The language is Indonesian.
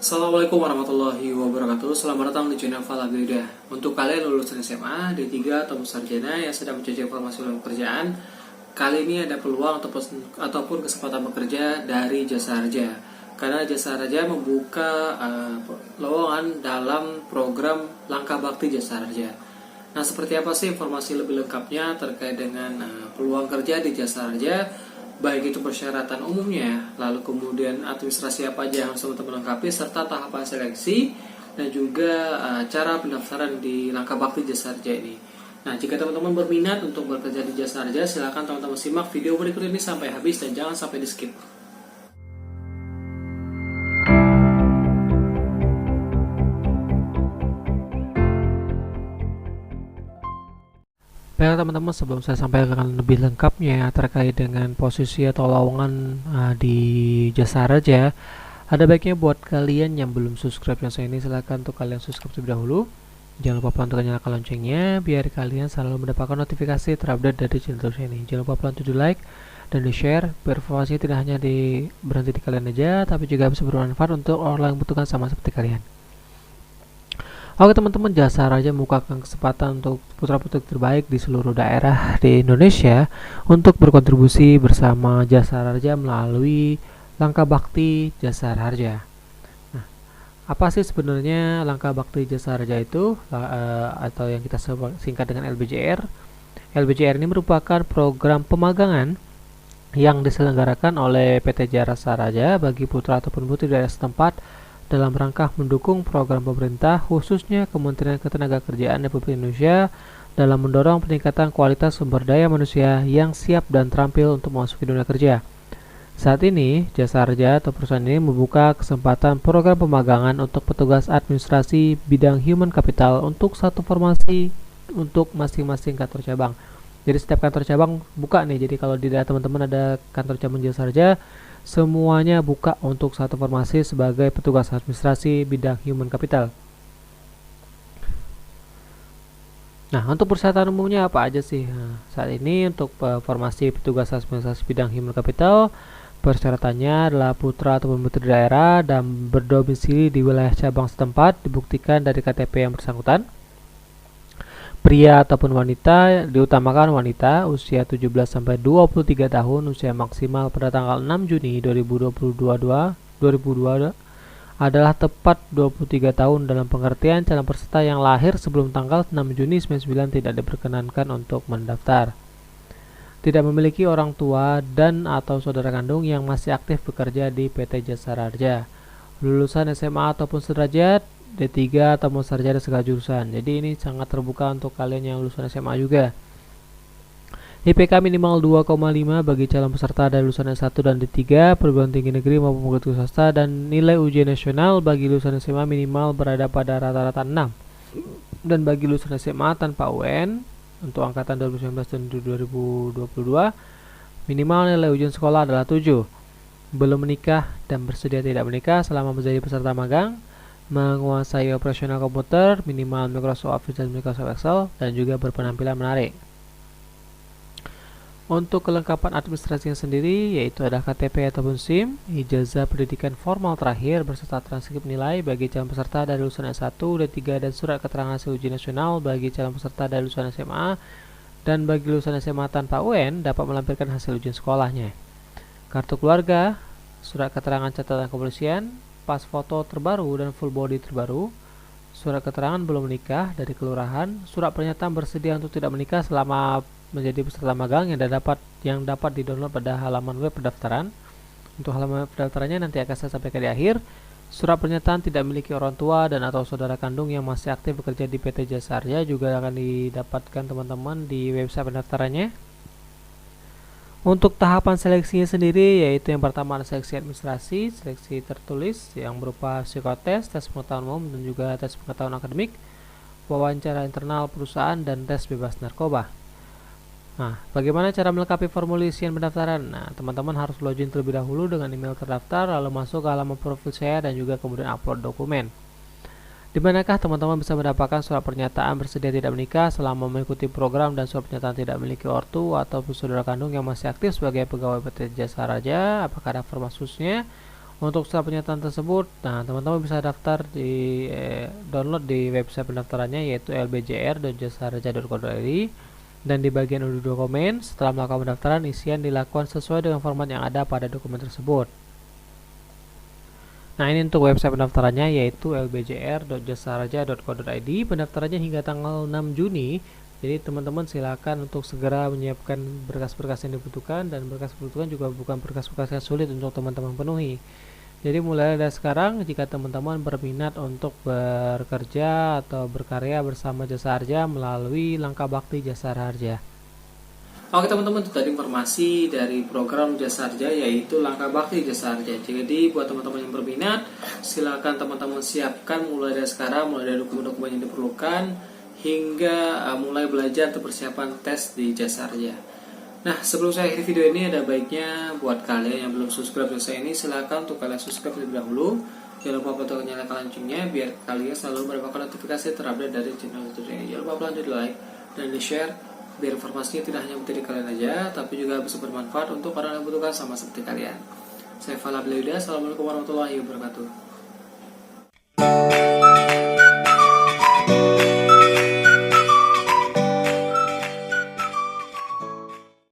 Assalamualaikum warahmatullahi wabarakatuh. Selamat datang di channel Falagrida. Untuk kalian lulusan SMA, D3 atau sarjana yang sedang mencari informasi tentang pekerjaan, kali ini ada peluang ataupun kesempatan bekerja dari Jasa Harja. Karena Jasa Harja membuka lowongan dalam program Langkah Bakti Jasa Harja. Nah, seperti apa sih informasi lebih lengkapnya terkait dengan peluang kerja di Jasa Harja? Baik itu persyaratan umumnya, lalu kemudian administrasi apa aja yang harus teman-teman lengkapi, serta tahapan seleksi, dan juga cara pendaftaran di Langkah Bakti Jasa Harja ini. Nah, jika teman-teman berminat untuk bekerja di Jasa Harja, silakan teman-teman simak video berikut ini sampai habis dan jangan sampai di skip. Baik teman-teman, sebelum saya sampaikan lebih lengkapnya terkait dengan posisi atau lowongan di Jasa Harja, ada baiknya buat kalian yang belum subscribe yang saya ini, silahkan untuk kalian subscribe terlebih dahulu. Jangan lupa pelan untuk nyalakan loncengnya biar kalian selalu mendapatkan notifikasi terupdate dari channel saya ini. Jangan lupa pelan untuk di like dan di share biar informasinya tidak hanya berhenti di kalian aja, tapi juga bisa bermanfaat untuk orang yang membutuhkan sama seperti kalian. Oke teman-teman, Jasa Harja membukakan kesempatan untuk putra-putri terbaik di seluruh daerah di Indonesia untuk berkontribusi bersama Jasa Harja melalui Langkah Bakti Jasa Harja. Nah, apa sih sebenarnya Langkah Bakti Jasa Harja itu, atau yang kita singkat dengan LBJR? LBJR ini merupakan program pemagangan yang diselenggarakan oleh PT Jasa Harja bagi putra ataupun putri daerah setempat dalam rangka mendukung program pemerintah, khususnya Kementerian Ketenagakerjaan Republik Indonesia, dalam mendorong peningkatan kualitas sumber daya manusia yang siap dan terampil untuk memasuki dunia kerja. Saat ini, Jasa Harja atau perusahaan ini membuka kesempatan program pemagangan untuk petugas administrasi bidang human capital untuk satu formasi untuk masing-masing kantor cabang. Jadi setiap kantor cabang buka nih. Jadi kalau di daerah teman-teman ada kantor cabang Jasa Harja, semuanya buka untuk satu formasi sebagai petugas administrasi bidang human capital. Nah, untuk persyaratan umumnya apa aja sih? Nah, saat ini untuk formasi petugas administrasi bidang human capital, persyaratannya adalah putra ataupun putri daerah dan berdomisili di wilayah cabang setempat, dibuktikan dari KTP yang bersangkutan. Pria ataupun wanita, diutamakan wanita, usia 17-23 tahun, usia maksimal pada tanggal 6 Juni 2022 adalah tepat 23 tahun dalam pengertian calon peserta yang lahir sebelum tanggal 6 Juni 1999 tidak diperkenankan untuk mendaftar. Tidak memiliki orang tua dan atau saudara kandung yang masih aktif bekerja di PT Jasa Harja. Lulusan SMA ataupun sederajat, D3 atau sarjana segala jurusan. Jadi ini sangat terbuka untuk kalian yang lulusan SMA juga. IPK minimal 2,5 bagi calon peserta dari lulusan S1 dan D3 perguruan tinggi negeri maupun perguruan swasta, dan nilai ujian nasional bagi lulusan SMA minimal berada pada rata-rata 6. Dan bagi lulusan SMA tanpa UN untuk angkatan 2019 dan 2022 minimal nilai ujian sekolah adalah 7. Belum menikah dan bersedia tidak menikah selama menjadi peserta magang, menguasai operasional komputer, minimal Microsoft Office dan Microsoft Excel, dan juga berpenampilan menarik. Untuk kelengkapan administrasinya sendiri, yaitu ada KTP ataupun SIM, ijazah pendidikan formal terakhir beserta transkrip nilai bagi calon peserta dari lulusan S1, D3, dan surat keterangan hasil ujian nasional bagi calon peserta dari lulusan SMA, dan bagi lulusan SMA tanpa UN dapat melampirkan hasil ujian sekolahnya. Kartu keluarga, surat keterangan catatan kepolisian, pas foto terbaru dan full body terbaru, surat keterangan belum menikah dari kelurahan, surat pernyataan bersedia untuk tidak menikah selama menjadi peserta magang yang dapat didownload pada halaman web pendaftaran. Untuk halaman pendaftarannya nanti akan saya sampaikan di akhir. Surat pernyataan tidak memiliki orang tua dan atau saudara kandung yang masih aktif bekerja di PT Jasa Harja juga akan didapatkan teman-teman di website pendaftarannya. Untuk tahapan seleksinya sendiri, yaitu yang pertama ada seleksi administrasi, seleksi tertulis yang berupa psikotes, tes pengetahuan umum, dan juga tes pengetahuan akademik, wawancara internal perusahaan, dan tes bebas narkoba. Nah, bagaimana cara melengkapi formulir isian pendaftaran? Nah, teman-teman harus login terlebih dahulu dengan email terdaftar, lalu masuk ke halaman profil saya dan juga kemudian upload dokumen. Di manakah teman-teman bisa mendapatkan surat pernyataan bersedia tidak menikah selama mengikuti program, dan surat pernyataan tidak memiliki ortu atau saudara kandung yang masih aktif sebagai pegawai PT Jasa Harja? Apakah ada format khususnya? Untuk setelah penyataan tersebut, nah teman-teman bisa daftar di download di website pendaftarannya, yaitu lbjr.jasaraharja.co.id. Dan di bagian unduh dokumen, setelah melakukan pendaftaran, isian dilakukan sesuai dengan format yang ada pada dokumen tersebut. Nah, ini untuk website pendaftarannya, yaitu lbjr.jasaraharja.co.id. Pendaftarannya hingga tanggal 6 Juni. Jadi teman-teman silakan untuk segera menyiapkan berkas-berkas yang dibutuhkan, dan berkas dibutuhkan juga bukan berkas-berkas yang sulit untuk teman-teman penuhi. Jadi mulai dari sekarang, jika teman-teman berminat untuk bekerja atau berkarya bersama Jasa Harja melalui Langkah Bakti Jasa Harja. Oke teman-teman, itu tadi informasi dari program Jasa Harja, yaitu Langkah Bakti Jasa Harja. Jadi buat teman-teman yang berminat, silakan teman-teman siapkan mulai dari sekarang, mulai dari dokumen-dokumen yang diperlukan hingga mulai belajar untuk persiapan tes di Jasa Harja. Nah, sebelum saya akhiri video ini, ada baiknya buat kalian yang belum subscribe channel saya ini, silakan untuk kalian subscribe terlebih dahulu. Jangan lupa untuk nyalakan loncengnya biar kalian selalu mendapatkan notifikasi terupdate dari channel YouTube ini. Jangan lupa lanjut like dan di share biar informasinya tidak hanya menjadi kalian aja, tapi juga bisa bermanfaat untuk orang yang membutuhkan sama seperti kalian. Saya Fala Bleuda, assalamualaikum warahmatullahi wabarakatuh.